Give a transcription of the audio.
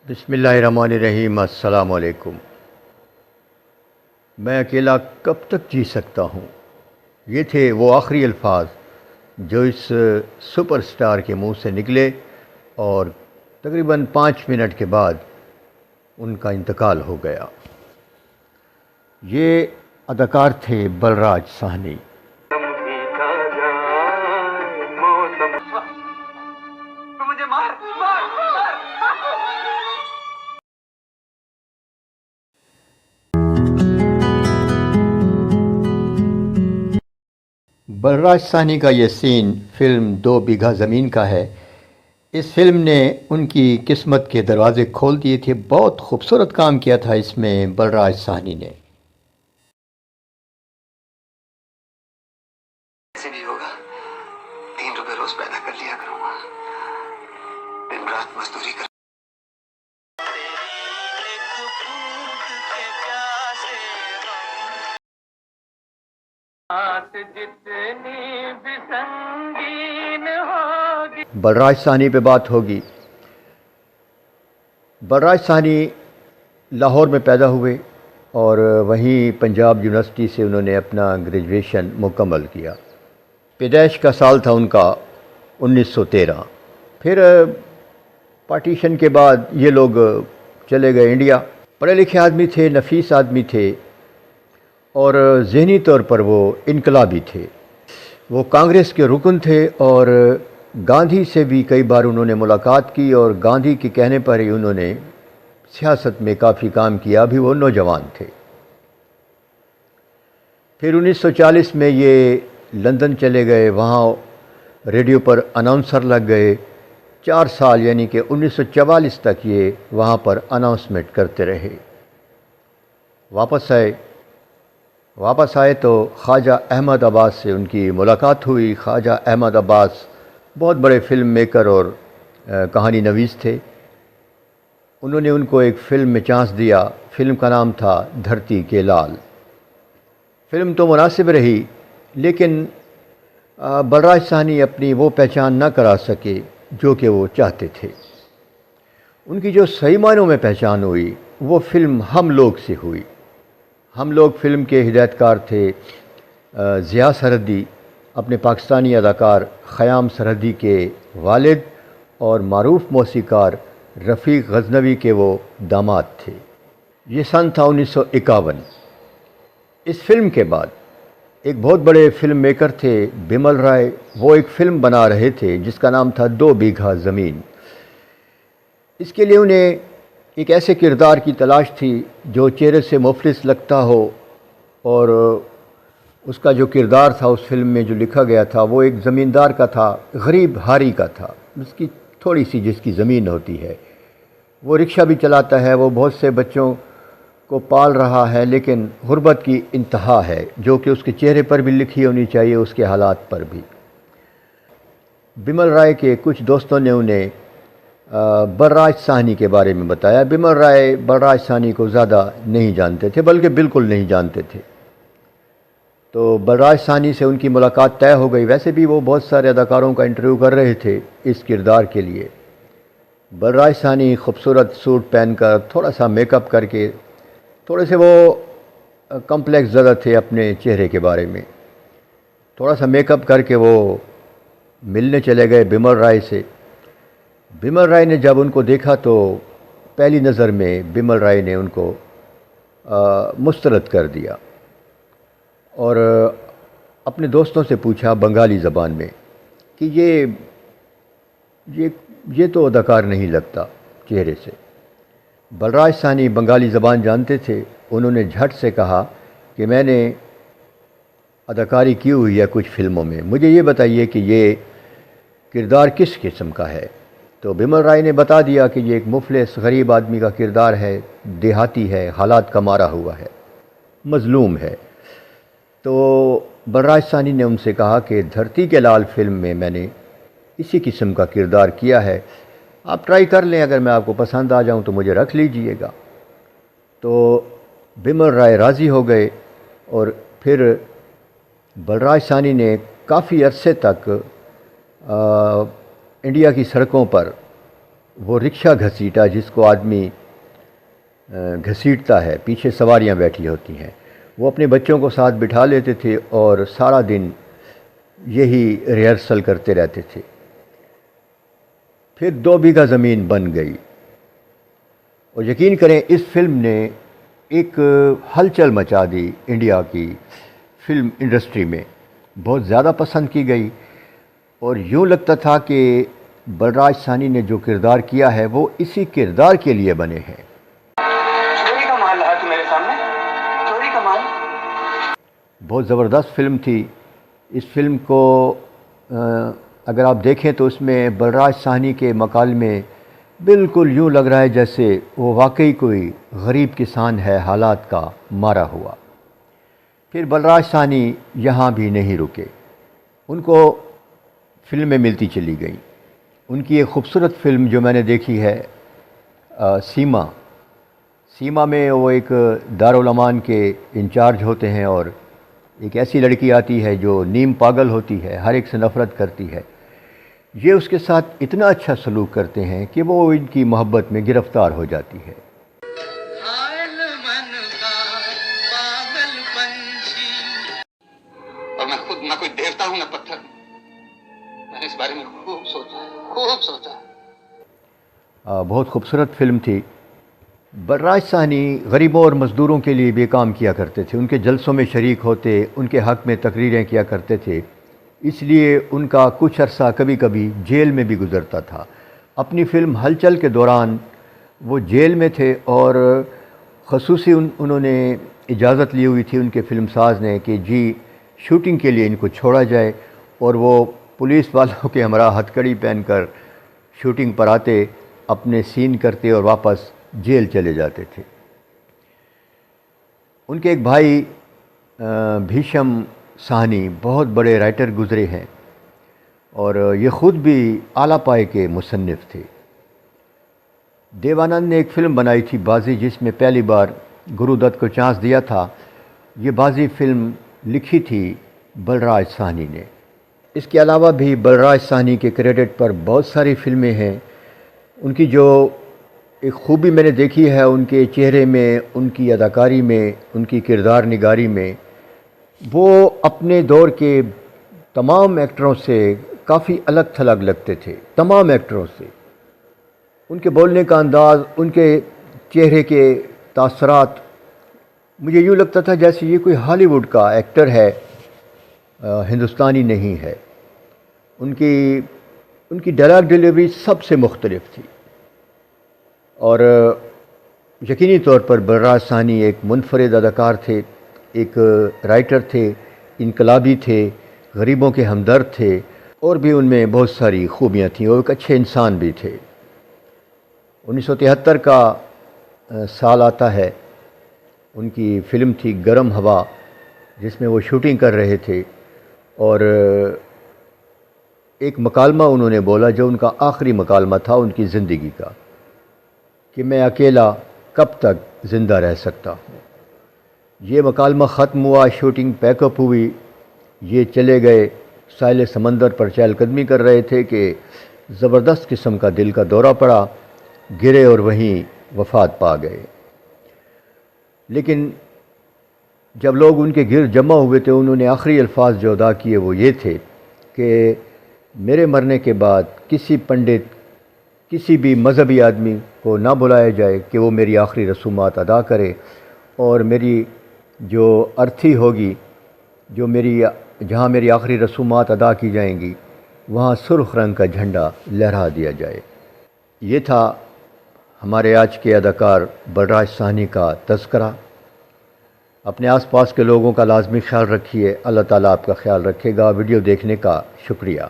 بسم اللہ الرحمن الرحیم۔ السلام علیکم۔ میں اکیلا کب تک جی سکتا ہوں، یہ تھے وہ آخری الفاظ جو اس سپر سٹار کے منہ سے نکلے اور تقریباً 5 منٹ کے بعد ان کا انتقال ہو گیا۔ یہ اداکار تھے بلراج ساہنی۔ بلراج ساہنی کا یہ سین فلم 2 بیگھہ زمین کا ہے۔ اس فلم نے ان کی قسمت کے دروازے کھول دیے تھے۔ بہت خوبصورت کام کیا تھا اس میں بلراج ساہنی نے۔ ایسے بھی ہوگا 3 روپے روز پیدا کر لیا کروں گا، دن رات مزدوری کر۔ بلراج ساہنی پہ بات ہوگی۔ بلراج ساہنی لاہور میں پیدا ہوئے اور وہیں پنجاب یونیورسٹی سے انہوں نے اپنا گریجویشن مکمل کیا۔ پیدائش کا سال تھا ان کا 1913۔ پھر پارٹیشن کے بعد یہ لوگ چلے گئے انڈیا۔ پڑھے لکھے آدمی تھے، نفیس آدمی تھے اور ذہنی طور پر وہ انقلابی تھے۔ وہ کانگریس کے رکن تھے اور گاندھی سے بھی کئی بار انہوں نے ملاقات کی اور گاندھی کے کہنے پر ہی انہوں نے سیاست میں کافی کام کیا۔ بھی وہ نوجوان تھے۔ پھر 1940 میں یہ لندن چلے گئے، وہاں ریڈیو پر اناؤنسر لگ گئے۔ 4 سال یعنی کہ 1944 تک یہ وہاں پر اناؤنسمنٹ کرتے رہے۔ واپس آئے تو خواجہ احمد عباس سے ان کی ملاقات ہوئی۔ خواجہ احمد عباس بہت بڑے فلم میکر اور کہانی نویس تھے۔ انہوں نے ان کو ایک فلم میں چانس دیا۔ فلم کا نام تھا دھرتی کے لال۔ فلم تو مناسب رہی لیکن بلراج ساہنی اپنی وہ پہچان نہ کرا سکے جو کہ وہ چاہتے تھے۔ ان کی جو صحیح معنوں میں پہچان ہوئی وہ فلم ہم لوگ سے ہوئی۔ ہم لوگ فلم کے ہدایت کار تھے ضیاء سرحدی، اپنے پاکستانی اداکار خیام سرحدی کے والد اور معروف موسیقار رفیق غزنوی کے وہ داماد تھے۔ یہ سن تھا 1951۔ اس فلم کے بعد ایک بہت بڑے فلم میکر تھے بمل رائے، وہ ایک فلم بنا رہے تھے جس کا نام تھا 2 بیگھہ زمین۔ اس کے لیے انہیں ایک ایسے کردار کی تلاش تھی جو چہرے سے مفلس لگتا ہو، اور اس کا جو کردار تھا اس فلم میں جو لکھا گیا تھا وہ ایک زمیندار کا تھا، غریب ہاری کا تھا، اس کی تھوڑی سی جس کی زمین ہوتی ہے، وہ رکشہ بھی چلاتا ہے، وہ بہت سے بچوں کو پال رہا ہے، لیکن غربت کی انتہا ہے جو کہ اس کے چہرے پر بھی لکھی ہونی چاہیے، اس کے حالات پر بھی۔ بمل رائے کے کچھ دوستوں نے انہیں بلراج ساہنی کے بارے میں بتایا۔ بمل رائے بلراج ساہنی کو زیادہ نہیں جانتے تھے، بلکہ بالکل نہیں جانتے تھے۔ تو بلراج ساہنی سے ان کی ملاقات طے ہو گئی۔ ویسے بھی وہ بہت سارے اداکاروں کا انٹرویو کر رہے تھے اس کردار کے لیے۔ بلراج ساہنی خوبصورت سوٹ پہن کر، تھوڑا سا میک اپ کر کے، تھوڑے سے وہ کمپلیکس زدہ تھے اپنے چہرے کے بارے میں، تھوڑا سا میک اپ کر کے وہ ملنے چلے گئے بمل رائے سے۔ بمل رائے نے جب ان کو دیکھا تو پہلی نظر میں بمل رائے نے ان کو مسترد کر دیا اور اپنے دوستوں سے پوچھا بنگالی زبان میں کہ یہ تو اداکار نہیں لگتا چہرے سے۔ بلراج ساہنی بنگالی زبان جانتے تھے۔ انہوں نے جھٹ سے کہا کہ میں نے اداکاری کی ہوئی ہے کچھ فلموں میں، مجھے یہ بتائیے کہ یہ کردار کس قسم کا ہے۔ تو بمل رائے نے بتا دیا کہ یہ ایک مفلس غریب آدمی کا کردار ہے، دیہاتی ہے، حالات کا مارا ہوا ہے، مظلوم ہے۔ تو بلراج ساہنی نے ان سے کہا کہ دھرتی کے لال فلم میں میں نے اسی قسم کا کردار کیا ہے، آپ ٹرائی کر لیں، اگر میں آپ کو پسند آ جاؤں تو مجھے رکھ لیجئے گا۔ تو بمل رائے راضی ہو گئے اور پھر بلراج ساہنی نے کافی عرصے تک انڈیا کی سڑکوں پر وہ رکشہ گھسیٹا جس کو آدمی گھسیٹتا ہے، پیچھے سواریاں بیٹھی ہوتی ہیں، وہ اپنے بچوں کو ساتھ بٹھا لیتے تھے اور سارا دن یہی ریہرسل کرتے رہتے تھے۔ پھر 2 بیگھہ زمین بن گئی، اور یقین کریں اس فلم نے ایک ہلچل مچا دی انڈیا کی فلم انڈسٹری میں، بہت زیادہ پسند کی گئی، اور یوں لگتا تھا کہ بلراج سانی نے جو کردار کیا ہے وہ اسی کردار کے لیے بنے ہیں۔ چوری کا مال لایا تو میرے سامنے، چوری کا مال۔ بہت زبردست فلم تھی۔ اس فلم کو اگر آپ دیکھیں تو اس میں بلراج سانی کے مکالمے بالکل یوں لگ رہا ہے جیسے وہ واقعی کوئی غریب کسان ہے حالات کا مارا ہوا۔ پھر بلراج سانی یہاں بھی نہیں رکے، ان کو فلمیں ملتی چلی گئیں۔ ان کی ایک خوبصورت فلم جو میں نے دیکھی ہے سیما میں وہ ایک دارالامان کے انچارج ہوتے ہیں، اور ایک ایسی لڑکی آتی ہے جو نیم پاگل ہوتی ہے، ہر ایک سے نفرت کرتی ہے۔ یہ اس کے ساتھ اتنا اچھا سلوک کرتے ہیں کہ وہ ان کی محبت میں گرفتار ہو جاتی ہے۔ اور میں خود نہ کوئی دیوتا ہوں نہ پتھر، میں نے اس بارے میں خوب سوچا۔ بہت خوبصورت فلم تھی۔ بلراج سانی غریبوں اور مزدوروں کے لیے بھی کام کیا کرتے تھے، ان کے جلسوں میں شریک ہوتے، ان کے حق میں تقریریں کیا کرتے تھے، اس لیے ان کا کچھ عرصہ کبھی کبھی جیل میں بھی گزرتا تھا۔ اپنی فلم ہلچل کے دوران وہ جیل میں تھے، اور خصوصی انہوں نے اجازت لی ہوئی تھی ان کے فلم ساز نے کہ جی شوٹنگ کے لیے ان کو چھوڑا جائے، اور وہ پولیس والوں کے ہمراہ ہتھکڑی پہن کر شوٹنگ پر آتے، اپنے سین کرتے اور واپس جیل چلے جاتے تھے۔ ان کے ایک بھائی بھیشم سہنی بہت بڑے رائٹر گزرے ہیں، اور یہ خود بھی اعلیٰ پائے کے مصنف تھے۔ دیو آنند نے ایک فلم بنائی تھی بازی، جس میں پہلی بار گرو دت کو چانس دیا تھا۔ یہ بازی فلم لکھی تھی بلراج سانی نے۔ اس کے علاوہ بھی بلراج سانی کے کریڈٹ پر بہت ساری فلمیں ہیں۔ ان کی جو ایک خوبی میں نے دیکھی ہے ان کے چہرے میں، ان کی اداکاری میں، ان کی کردار نگاری میں، وہ اپنے دور کے تمام ایکٹروں سے کافی الگ تھلگ لگتے تھے، تمام ایکٹروں سے۔ ان کے بولنے کا انداز، ان کے چہرے کے تاثرات، مجھے یوں لگتا تھا جیسے یہ کوئی ہالی ووڈ کا ایکٹر ہے، ہندوستانی نہیں ہے۔ ان کی ڈائلاگ ڈیلیوری سب سے مختلف تھی، اور یقینی طور پر بلراج سانی ایک منفرد اداکار تھے، ایک رائٹر تھے، انقلابی تھے، غریبوں کے ہمدرد تھے، اور بھی ان میں بہت ساری خوبیاں تھیں۔ وہ ایک اچھے انسان بھی تھے۔ 1973 کا سال آتا ہے، ان کی فلم تھی گرم ہوا، جس میں وہ شوٹنگ کر رہے تھے، اور ایک مکالمہ انہوں نے بولا جو ان کا آخری مکالمہ تھا ان کی زندگی کا، کہ میں اکیلا کب تک زندہ رہ سکتا ہوں۔ یہ مکالمہ ختم ہوا، شوٹنگ پیک اپ ہوئی، یہ چلے گئے، ساحل سمندر پر چہل قدمی کر رہے تھے کہ زبردست قسم کا دل کا دورہ پڑا، گرے اور وہیں وفات پا گئے۔ لیکن جب لوگ ان کے گرد جمع ہوئے تھے، انہوں نے آخری الفاظ جو ادا کیے وہ یہ تھے کہ میرے مرنے کے بعد کسی پنڈت، کسی بھی مذہبی آدمی کو نہ بلایا جائے کہ وہ میری آخری رسومات ادا کرے، اور میری جو ارتھی ہوگی، جہاں میری آخری رسومات ادا کی جائیں گی، وہاں سرخ رنگ کا جھنڈا لہرا دیا جائے۔ یہ تھا ہمارے آج کے اداکار بلراج سانی کا تذکرہ۔ اپنے آس پاس کے لوگوں کا لازمی خیال رکھیے۔ اللہ تعالیٰ آپ کا خیال رکھے گا۔ ویڈیو دیکھنے کا شکریہ۔